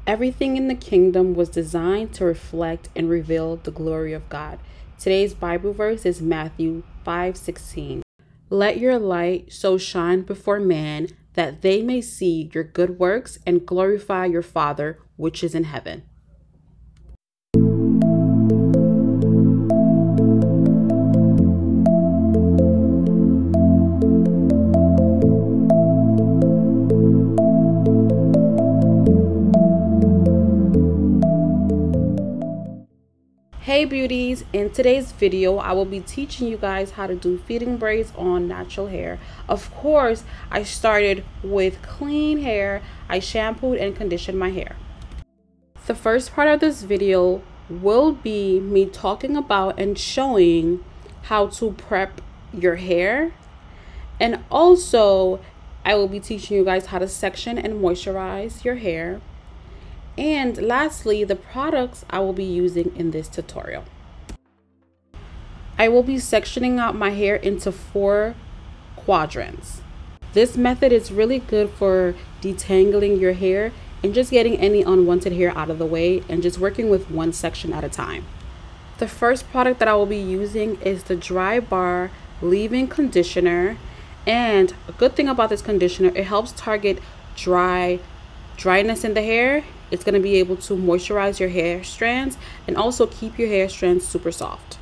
Everything in the kingdom was designed to reflect and reveal the glory of God. Today's Bible verse is Matthew 5:16. Let your light so shine before men that they may see your good works and glorify your Father which is in heaven. Hey beauties, in today's video I will be teaching you guys how to do feeding braids on natural hair. Of course, I started with clean hair. I shampooed and conditioned my hair. The first part of this video will be me talking about and showing how to prep your hair, and also I will be teaching you guys how to section and moisturize your hair. And lastly, the products I will be using in this tutorial. I will be sectioning out my hair into 4 quadrants. This method is really good for detangling your hair and just getting any unwanted hair out of the way and just working with one section at a time. The first product that I will be using is the Dry Bar Leave-In Conditioner. And a good thing about this conditioner, it helps target dryness in the hair. It's going to be able to moisturize your hair strands and also keep your hair strands super soft.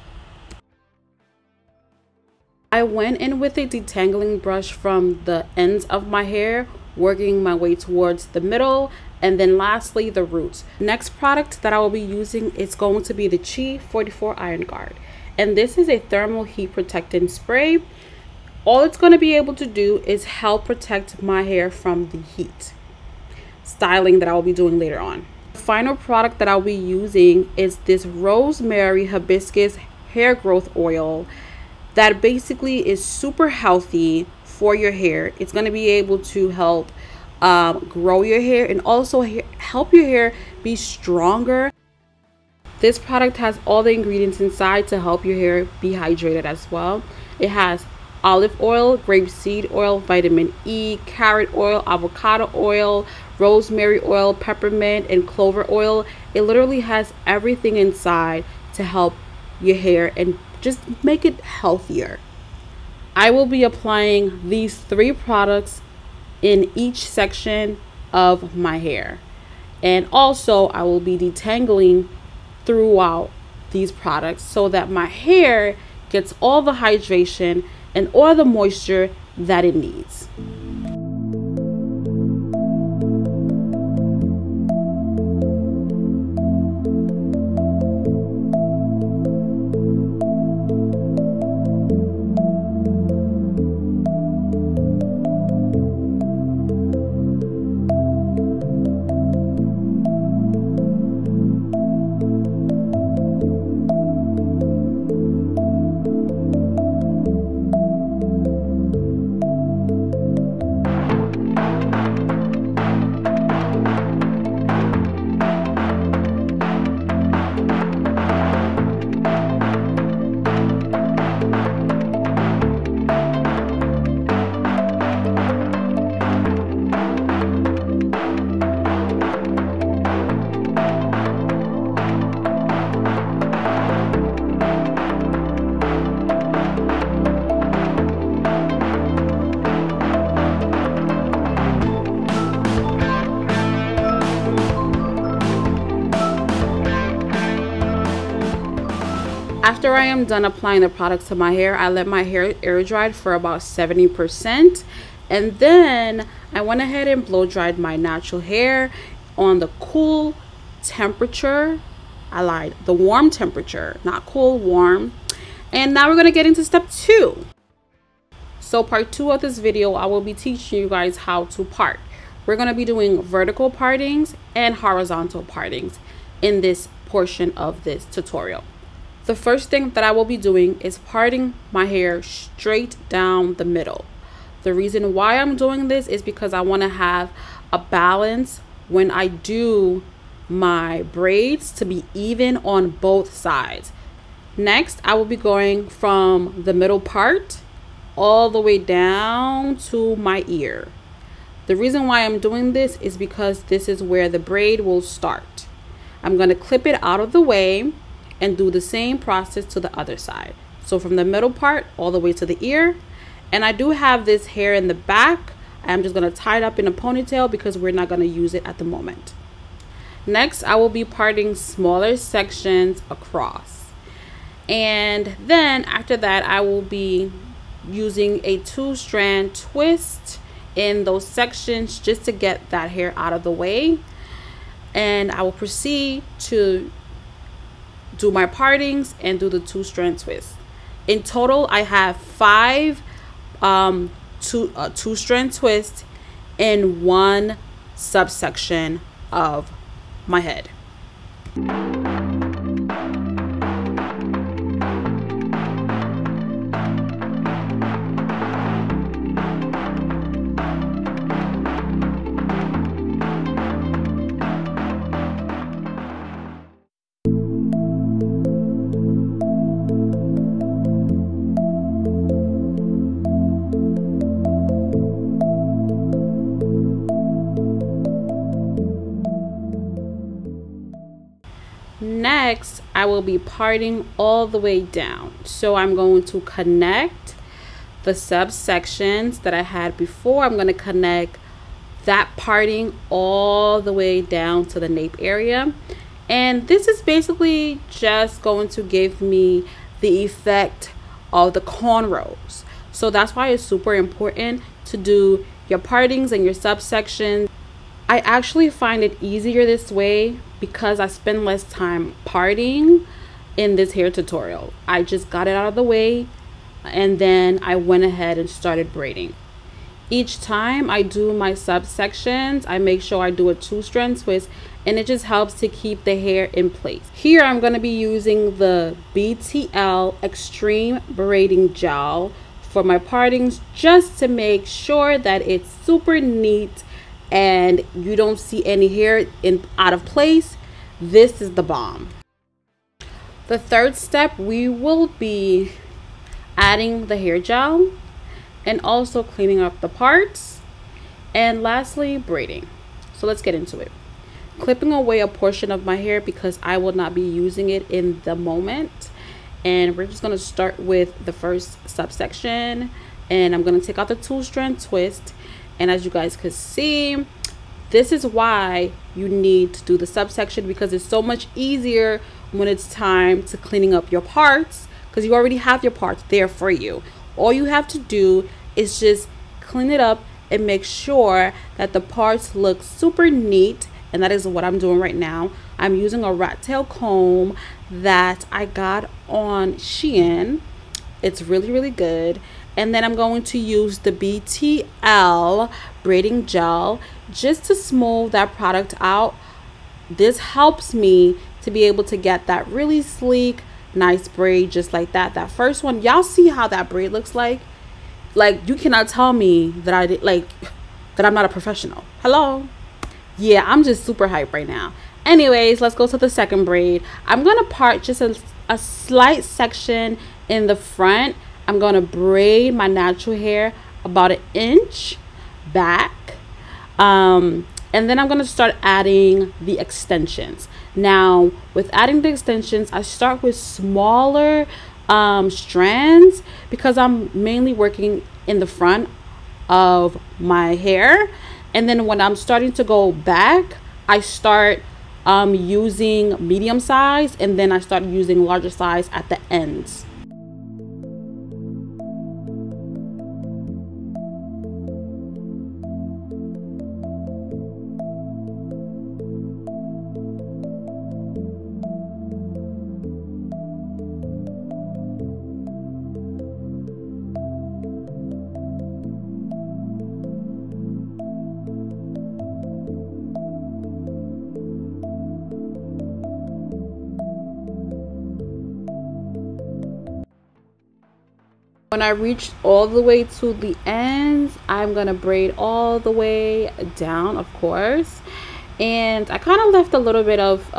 I went in with a detangling brush from the ends of my hair, working my way towards the middle, and then lastly the roots. Next product that I will be using is going to be the Chi 44 Iron Guard, and this is a thermal heat protectant spray. All it's going to be able to do is help protect my hair from the heat styling that I will be doing later on. The final product that I'll be using is this rosemary hibiscus hair growth oil that basically is super healthy for your hair. It's going to be able to help grow your hair and also help your hair be stronger. This product has all the ingredients inside to help your hair be hydrated as well. It has olive oil, grapeseed oil, vitamin E, carrot oil, avocado oil, rosemary oil, peppermint, and clover oil. It literally has everything inside to help your hair and just make it healthier. I will be applying these 3 products in each section of my hair, and also I will be detangling throughout these products so that my hair gets all the hydration and all the moisture that it needs. After I am done applying the products to my hair, I let my hair air dry for about 70%, and then I went ahead and blow dried my natural hair on the cool temperature. I lied, the warm temperature, not cool, warm. And now we're going to get into step 2. So part 2 of this video, I will be teaching you guys how to part. We're going to be doing vertical partings and horizontal partings in this portion of this tutorial. The first thing that I will be doing is parting my hair straight down the middle. The reason why I'm doing this is because I want to have a balance when I do my braids to be even on both sides. Next, I will be going from the middle part all the way down to my ear. The reason why I'm doing this is because this is where the braid will start. I'm going to clip it out of the way and do the same process to the other side. So from the middle part all the way to the ear. And I do have this hair in the back. I'm just going to tie it up in a ponytail because we're not going to use it at the moment. Next, I will be parting smaller sections across. And then after that, I will be using a 2-strand twist in those sections just to get that hair out of the way. And I will proceed to do my partings and do the 2-strand twist. In total, I have 5 2-strand twists in one subsection of my head. Next, I will be parting all the way down. So I'm going to connect the subsections that I had before. I'm going to connect that parting all the way down to the nape area. And this is basically just going to give me the effect of the cornrows. So that's why it's super important to do your partings and your subsections. I actually find it easier this way because I spend less time parting in this hair tutorial. I just got it out of the way and then I went ahead and started braiding. Each time I do my subsections, I make sure I do a 2-strand twist, and it just helps to keep the hair in place. Here I'm going to be using the BTL Extreme Braiding Gel for my partings, just to make sure that it's super neat and you don't see any hair out of place. This is the bomb. The third step, we will be adding the hair gel and also cleaning up the parts, and lastly braiding. So let's get into it. Clipping away a portion of my hair because I will not be using it in the moment, and we're just going to start with the first subsection, and I'm going to take out the 2-strand twist. And as you guys could see, this is why you need to do the subsection, because it's so much easier when it's time to cleaning up your parts, because you already have your parts there for you. All you have to do is just clean it up and make sure that the parts look super neat. And that is what I'm doing right now. I'm using a rat tail comb that I got on Shein. It's really, really good. And then I'm going to use the BTL braiding gel just to smooth that product out. This helps me to be able to get that really sleek, nice braid just like that. That first one, y'all see how that braid looks like? Like, you cannot tell me that that I'm not a professional. Hello? Yeah, I'm just super hyped right now. Anyways, let's go to the second braid. I'm going to part just a slight section in the front. I'm going to braid my natural hair about 1 inch back. And then I'm going to start adding the extensions. Now, with adding the extensions, I start with smaller strands because I'm mainly working in the front of my hair. And then when I'm starting to go back, I start using medium size, and then I start using larger size at the ends. When I reach all the way to the ends, I'm gonna braid all the way down, of course. And I kind of left a little bit of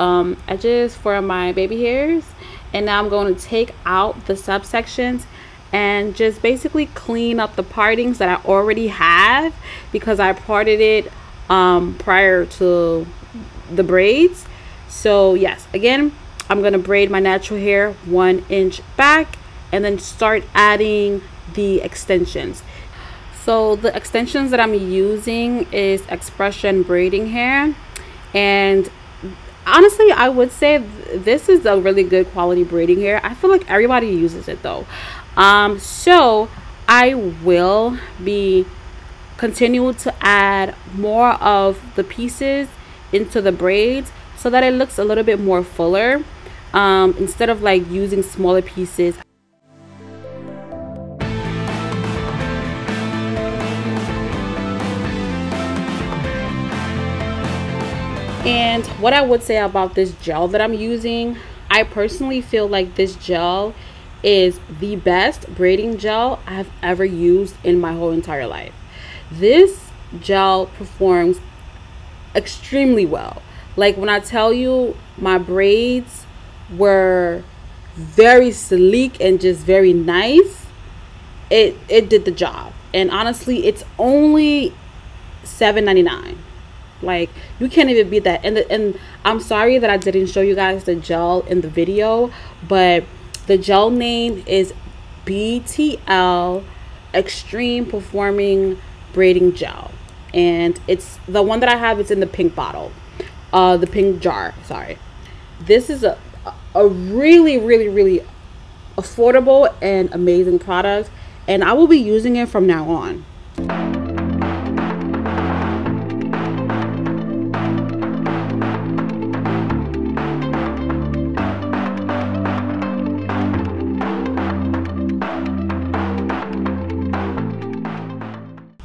edges for my baby hairs, and now I'm going to take out the subsections and just basically clean up the partings that I already have because I parted it prior to the braids. So yes, again, I'm gonna braid my natural hair 1 inch back and then start adding the extensions. So the extensions that I'm using is Expression braiding hair, and honestly I would say this is a really good quality braiding hair. I feel like everybody uses it though. So I will be continuing to add more of the pieces into the braids so that it looks a little bit more fuller, instead of like using smaller pieces. And what I would say about this gel that I'm using, I personally feel like this gel is the best braiding gel I've ever used in my whole entire life. This gel performs extremely well. Like when I tell you my braids were very sleek and just very nice, it did the job. And honestly, it's only $7.99. Like you can't even beat that. And I'm sorry that I didn't show you guys the gel in the video, but the gel name is BTL Extreme Performing Braiding Gel, and it's the one that I have. It's in the pink bottle, the pink jar, sorry. This is a really affordable and amazing product, and I will be using it from now on.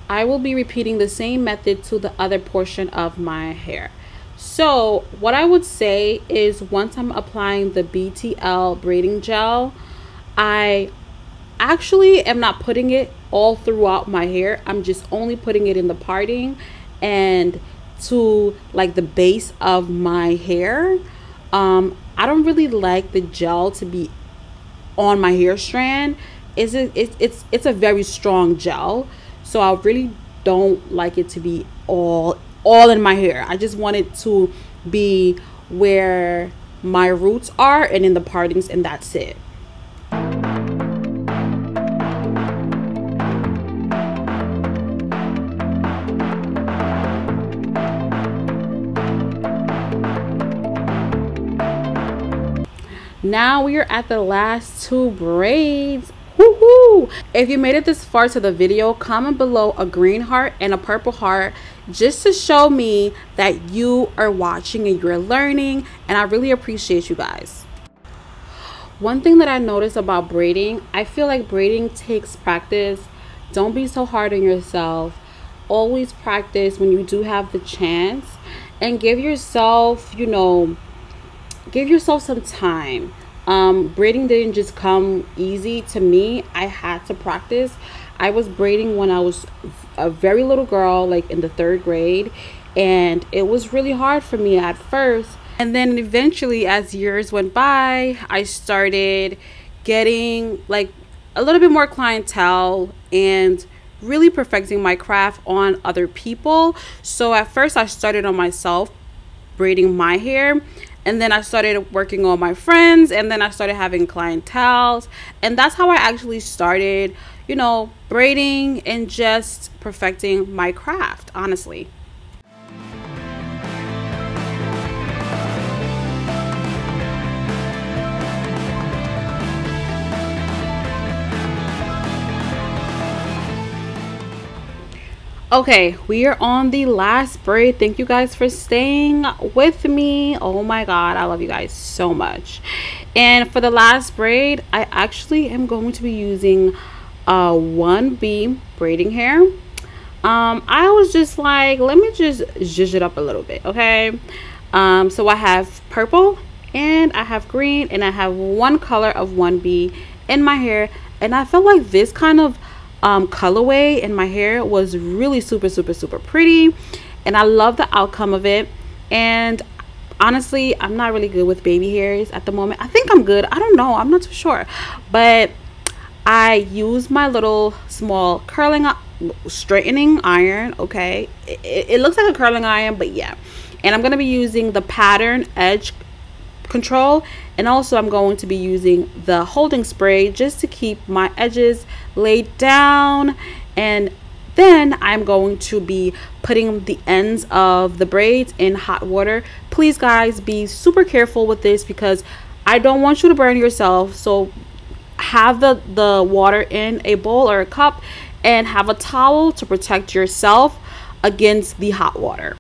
I will be repeating the same method to the other portion of my hair. So what I would say is, once I'm applying the BTL braiding gel, I actually am not putting it all throughout my hair. I'm just only putting it in the parting and to like the base of my hair. I don't really like the gel to be on my hair strand. It's a very strong gel. So I really don't like it to be all in my hair. I just want it to be where my roots are and in the partings, and that's it. Now we are at the last 2 braids. Woohoo! If you made it this far to the video, comment below a green heart and a purple heart just to show me that you are watching and you're learning, and I really appreciate you guys. One thing that I noticed about braiding, I feel like braiding takes practice. Don't be so hard on yourself. Always practice when you do have the chance, and give yourself, you know, give yourself some time. Braiding didn't just come easy to me. I had to practice. I was braiding when I was a very little girl, like in the 3rd grade, and it was really hard for me at first. And then eventually, as years went by, I started getting like a little bit more clientele and really perfecting my craft on other people. So at first I started on myself, braiding my hair, and then I started working on my friends, and then I started having clientele, and that's how I actually started, you know, braiding and just perfecting my craft, honestly. Okay, we are on the last braid. Thank you guys for staying with me. Oh my god, I love you guys so much. And for the last braid, I actually am going to be using 1B braiding hair. I was just like, let me just zhuzh it up a little bit, okay? So I have purple and I have green, and I have one color of 1B in my hair, and I felt like this kind of colorway in my hair was really super pretty, and I love the outcome of it. And honestly, I'm not really good with baby hairs at the moment. I think I'm good, I don't know, I'm not too sure, but I use my little small straightening iron. Okay, it looks like a curling iron, but yeah. And I'm going to be using the pattern edge control, and also I'm going to be using the holding spray just to keep my edges laid down. And then I'm going to be putting the ends of the braids in hot water. Please guys, be super careful with this because I don't want you to burn yourself. So have the water in a bowl or a cup, and have a towel to protect yourself against the hot water.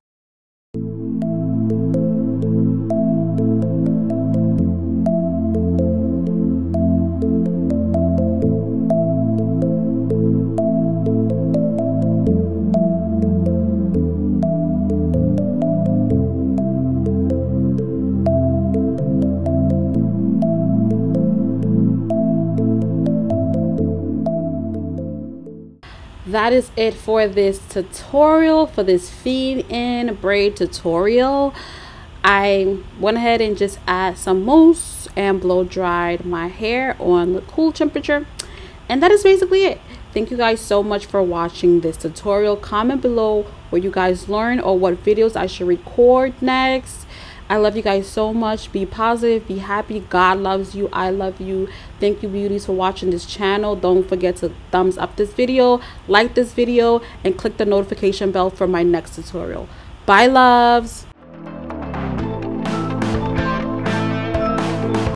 That is it for this tutorial, for this feed in braid tutorial. I went ahead and just add some mousse and blow dried my hair on the cool temperature, and that is basically it. Thank you guys so much for watching this tutorial. Comment below what you guys learned or what videos I should record next. I love you guys so much. Be positive, be happy. God loves you. I love you. Thank you, beauties, for watching this channel. Don't forget to thumbs up this video, like this video, and click the notification bell for my next tutorial. Bye, loves.